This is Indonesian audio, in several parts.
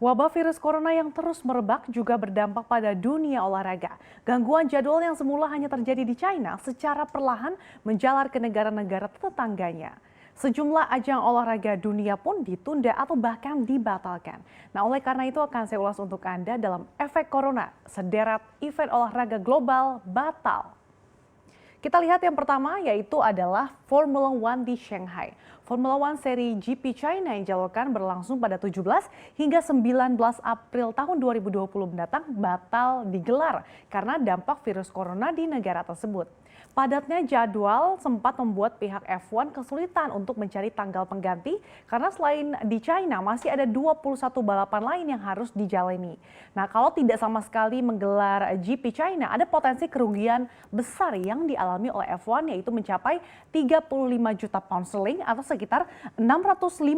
Wabah virus corona yang terus merebak juga berdampak pada dunia olahraga. Gangguan jadwal yang semula hanya terjadi di China secara perlahan menjalar ke negara-negara tetangganya. Sejumlah ajang olahraga dunia pun ditunda atau bahkan dibatalkan. Nah, oleh karena itu akan saya ulas untuk Anda dalam efek corona. Sederet event olahraga global batal. Kita lihat yang pertama yaitu adalah Formula One di Shanghai. Formula One seri GP China yang dijadwalkan berlangsung pada 17 hingga 19 April tahun 2020 mendatang batal digelar karena dampak virus corona di negara tersebut. Padatnya jadwal sempat membuat pihak F1 kesulitan untuk mencari tanggal pengganti karena selain di China masih ada 21 balapan lain yang harus dijalani. Nah, kalau tidak sama sekali menggelar GP China, ada potensi kerugian besar yang dialami oleh F1 yaitu mencapai 35 juta pound sterling atau sekitar 650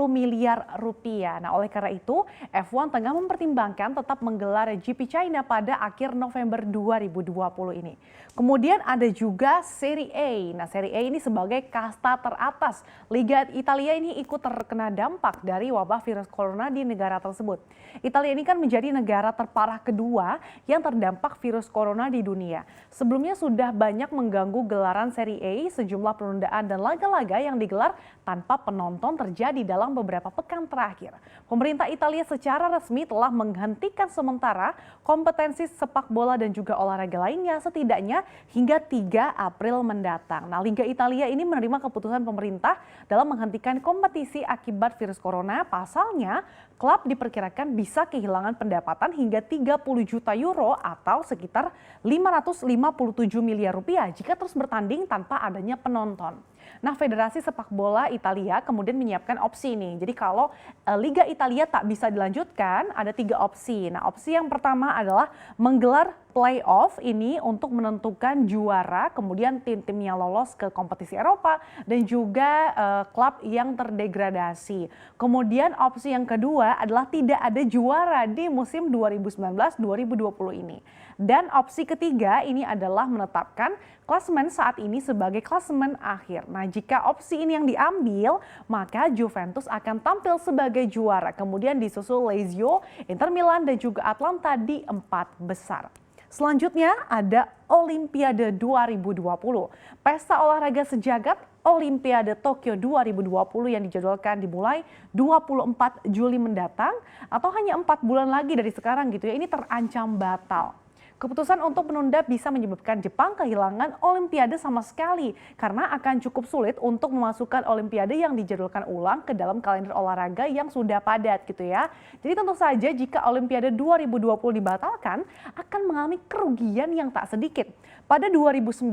miliar rupiah. Nah, oleh karena itu F1 tengah mempertimbangkan tetap menggelar GP China pada akhir November 2020 ini. Kemudian ada juga Serie A. Nah, Serie A ini sebagai kasta teratas. Liga Italia ini ikut terkena dampak dari wabah virus corona di negara tersebut. Italia ini kan menjadi negara terparah kedua yang terdampak virus corona di dunia. Sebelumnya sudah banyak mengganggu gelaran Serie A, sejumlah penundaan dan laga-laga yang digelar tanpa penonton terjadi dalam beberapa pekan terakhir. Pemerintah Italia secara resmi telah menghentikan sementara kompetensi sepak bola dan juga olahraga lainnya setidaknya hingga 3 April mendatang. Nah, Liga Italia ini menerima keputusan pemerintah dalam menghentikan kompetisi akibat virus corona. Pasalnya, klub diperkirakan bisa kehilangan pendapatan hingga 30 juta euro atau sekitar 557 miliar rupiah jika terus bertanding tanpa adanya penonton. Nah, Federasi Sepak Bola Italia kemudian menyiapkan opsi ini. Jadi kalau Liga Italia tak bisa dilanjutkan, ada 3 opsi. Nah, opsi yang pertama adalah menggelar playoff ini untuk menentukan juara, kemudian tim-tim yang lolos ke kompetisi Eropa dan juga klub yang terdegradasi. Kemudian opsi yang kedua adalah tidak ada juara di musim 2019-2020 ini. Dan opsi ketiga ini adalah menetapkan klasemen saat ini sebagai klasemen akhir. Nah, jika opsi ini yang diambil, maka Juventus akan tampil sebagai juara. Kemudian disusul Lazio, Inter Milan dan juga Atalanta di 4 besar. Selanjutnya ada Olimpiade 2020. Pesta olahraga sejagat Olimpiade Tokyo 2020 yang dijadwalkan dimulai 24 Juli mendatang atau hanya 4 bulan lagi dari sekarang gitu ya. Ini terancam batal. Keputusan untuk menunda bisa menyebabkan Jepang kehilangan Olimpiade sama sekali karena akan cukup sulit untuk memasukkan Olimpiade yang dijadwalkan ulang ke dalam kalender olahraga yang sudah padat gitu ya. Jadi tentu saja jika Olimpiade 2020 dibatalkan akan mengalami kerugian yang tak sedikit. Pada 2019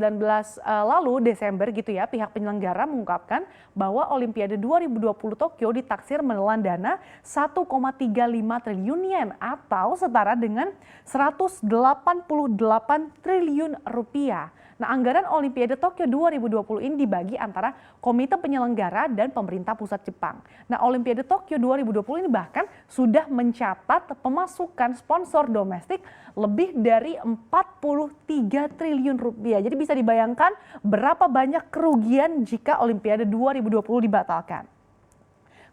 lalu Desember gitu ya, pihak penyelenggara mengungkapkan bahwa Olimpiade 2020 Tokyo ditaksir menelan dana 1,35 triliun yen atau setara dengan 188 triliun rupiah. Nah, anggaran Olimpiade Tokyo 2020 ini dibagi antara komite penyelenggara dan pemerintah pusat Jepang. Nah, Olimpiade Tokyo 2020 ini bahkan sudah mencatat pemasukan sponsor domestik lebih dari 43 triliun rupiah. Jadi bisa dibayangkan berapa banyak kerugian jika Olimpiade 2020 dibatalkan.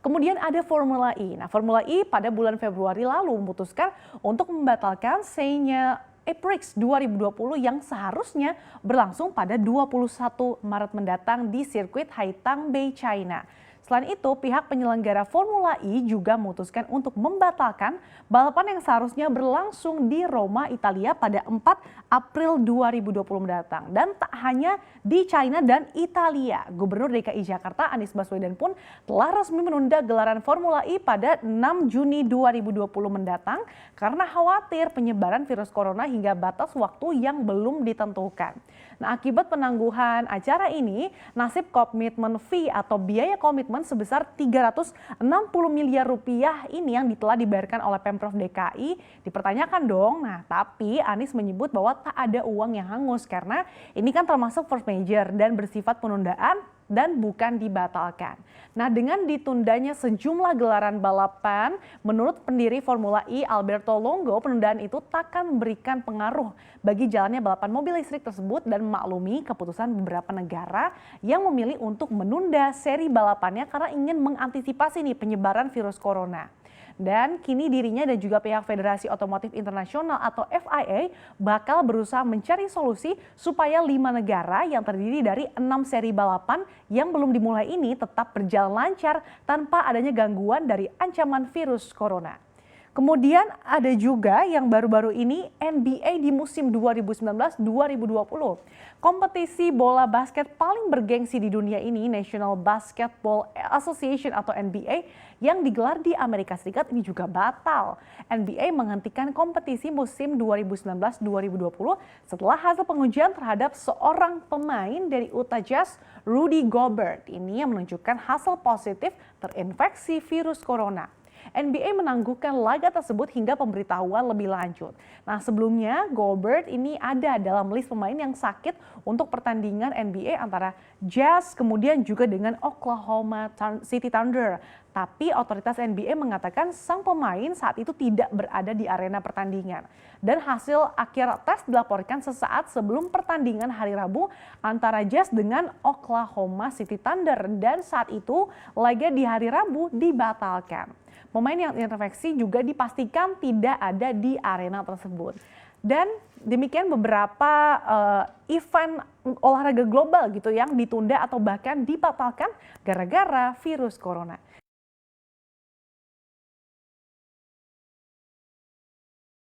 Kemudian ada Formula E. Nah, Formula E pada bulan Februari lalu memutuskan untuk membatalkan Sanya Prix 2020 yang seharusnya berlangsung pada 21 Maret mendatang di sirkuit Haitang Bay, China. Selain itu, pihak penyelenggara Formula E juga memutuskan untuk membatalkan balapan yang seharusnya berlangsung di Roma, Italia pada 4 April 2020 mendatang. Dan tak hanya di China dan Italia, Gubernur DKI Jakarta Anies Baswedan pun telah resmi menunda gelaran Formula E pada 6 Juni 2020 mendatang karena khawatir penyebaran virus corona hingga batas waktu yang belum ditentukan. Nah, akibat penangguhan acara ini, nasib komitmen fee atau biaya komitmen sebesar 360 miliar rupiah ini yang telah dibayarkan oleh Pemprov DKI dipertanyakan dong. Nah, tapi Anies menyebut bahwa tak ada uang yang hangus karena ini kan termasuk force majeure dan bersifat penundaan dan bukan dibatalkan. Nah, dengan ditundanya sejumlah gelaran balapan, menurut pendiri Formula E Alberto Longo, penundaan itu takkan memberikan pengaruh bagi jalannya balapan mobil listrik tersebut dan memaklumi keputusan beberapa negara yang memilih untuk menunda seri balapannya karena ingin mengantisipasi penyebaran virus corona. Dan kini dirinya dan juga pihak Federasi Otomotif Internasional atau FIA bakal berusaha mencari solusi supaya 5 negara yang terdiri dari 6 seri balapan yang belum dimulai ini tetap berjalan lancar tanpa adanya gangguan dari ancaman virus corona. Kemudian ada juga yang baru-baru ini NBA di musim 2019-2020. Kompetisi bola basket paling bergengsi di dunia ini, National Basketball Association atau NBA, yang digelar di Amerika Serikat ini juga batal. NBA menghentikan kompetisi musim 2019-2020 setelah hasil pengujian terhadap seorang pemain dari Utah Jazz, Rudy Gobert, ini yang menunjukkan hasil positif terinfeksi virus corona. NBA menangguhkan laga tersebut hingga pemberitahuan lebih lanjut. Nah, sebelumnya Gobert ini ada dalam list pemain yang sakit untuk pertandingan NBA antara Jazz kemudian juga dengan Oklahoma City Thunder. Tapi otoritas NBA mengatakan sang pemain saat itu tidak berada di arena pertandingan. Dan hasil akhir tes dilaporkan sesaat sebelum pertandingan hari Rabu antara Jazz dengan Oklahoma City Thunder. Dan saat itu laga di hari Rabu dibatalkan. Pemain yang terinfeksi juga dipastikan tidak ada di arena tersebut. Dan demikian beberapa event olahraga global gitu yang ditunda atau bahkan dibatalkan gara-gara virus corona.